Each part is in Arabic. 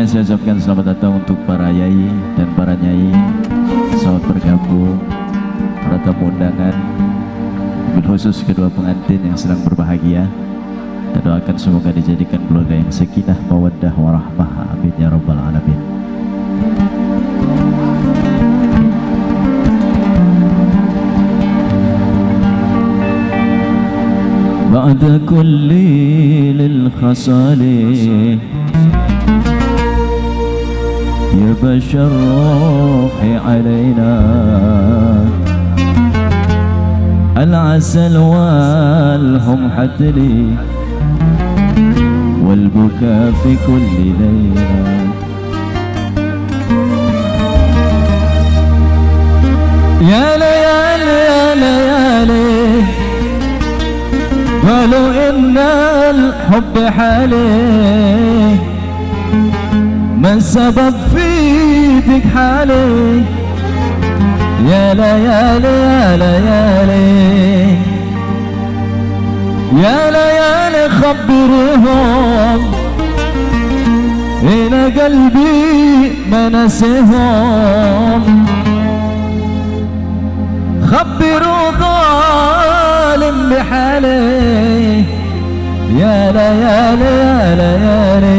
Saya ucapkan selamat datang untuk para yai dan para nyai, selamat bergabung, para tamu undangan, khusus kedua pengantin yang sedang berbahagia. Kita doakan semoga dijadikan keluarga yang sakinah, mawaddah, warahmah, amin ya rabbal alamin. Ba'da kulli lil khasali يا بشر روحي علينا العسل والهم حتلي والبكاء في كل ليلة يا ليالي يا ليالي قالوا إن الحب حالي من سبب في ذيك حالي يا ليالي يا ليالي يا ليالي خبرهم هنا قلبي ما نسيهم خبروا ظالم بحالي يا ليالي يا ليالي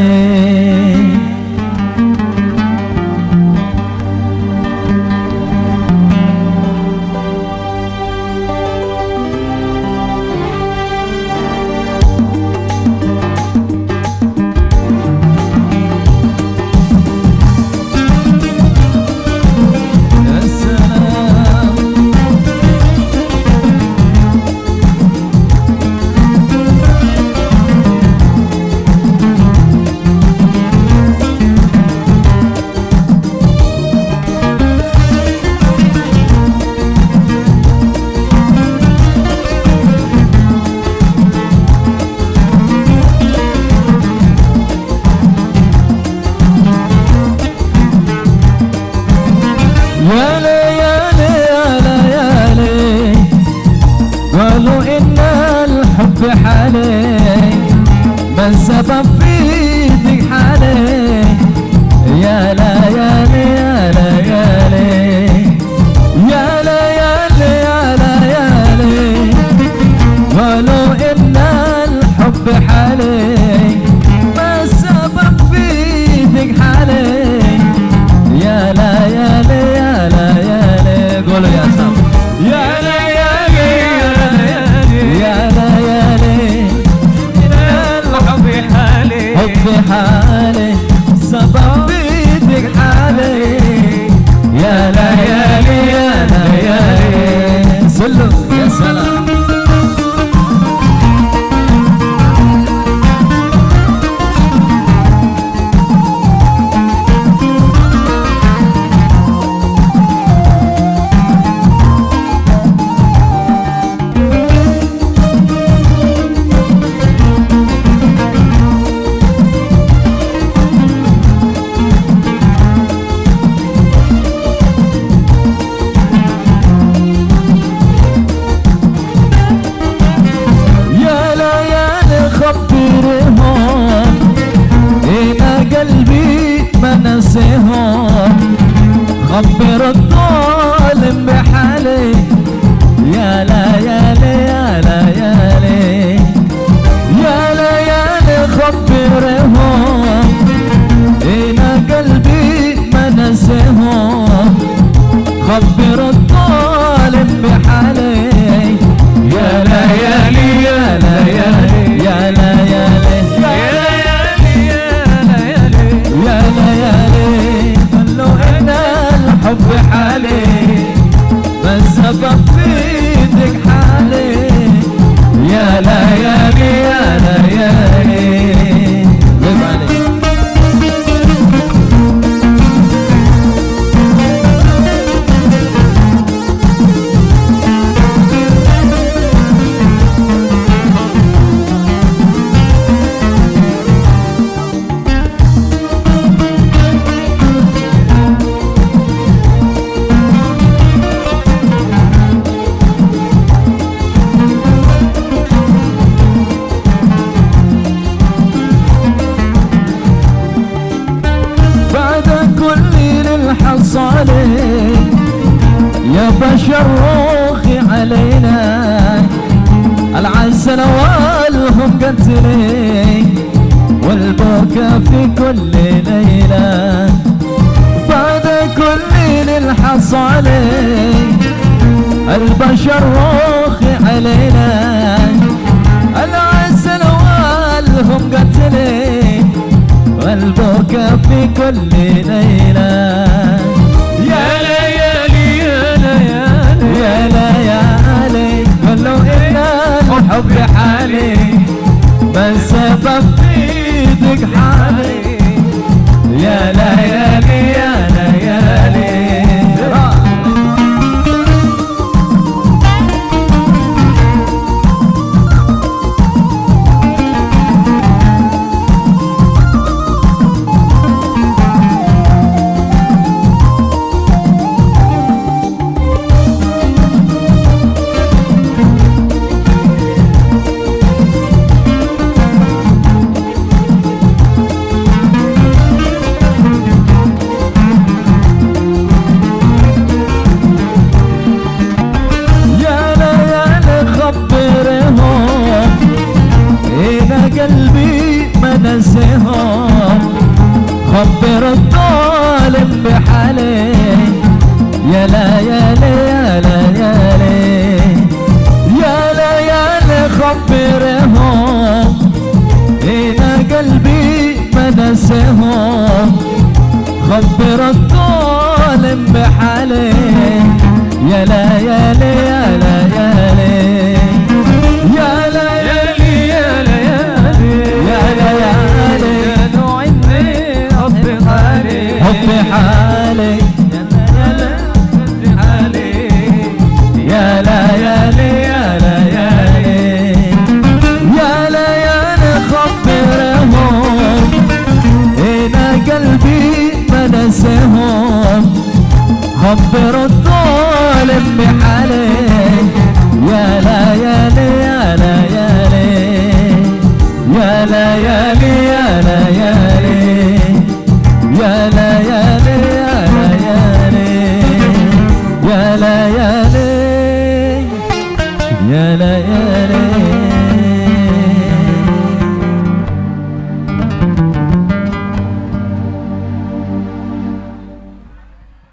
يا ليالي يا ليالي قالوا إن الحب حالي من سبب في ذيك حالي يا ليالي يا ليالي يا ليالي يا ليالي قالوا إن الحب حالي من سبب في ذيك حالي يا ليالي يا ليالي قولوا يا سام يا ليالي يا ليالي الحب حالي حب حالي سبب بيدك حالي يا ليالي يا ليالي سلم يا سلام خبر الظالم بحالي يا ليالي يا ليالي يا ليالي خبرهم هنا قلبي ما نسيهم خبر الظالم بحالي يا ليالي يا ليالي يا ليالي يا ليالي قالوا إن الحب حالي من سبب في ذيك حالي يا ليالي يا ليالي غيب عليك علينا العسل والهم قتلي والبكا في كل ليلة بعد كل الحصالي البشر روخي علينا العسل والهم قتلي والبكا في كل ليلة يا ليالي يا ليالي يا ليالي ولو إن الحب حالي ما سبب في ضيق حالي يا ليالي يا ليالي خبر الظالم بحالي يا ليالي يا ليالي يا ليالي خبرهم هنا قلبي ما نسيهم خبر الظالم بحالي يا ليالي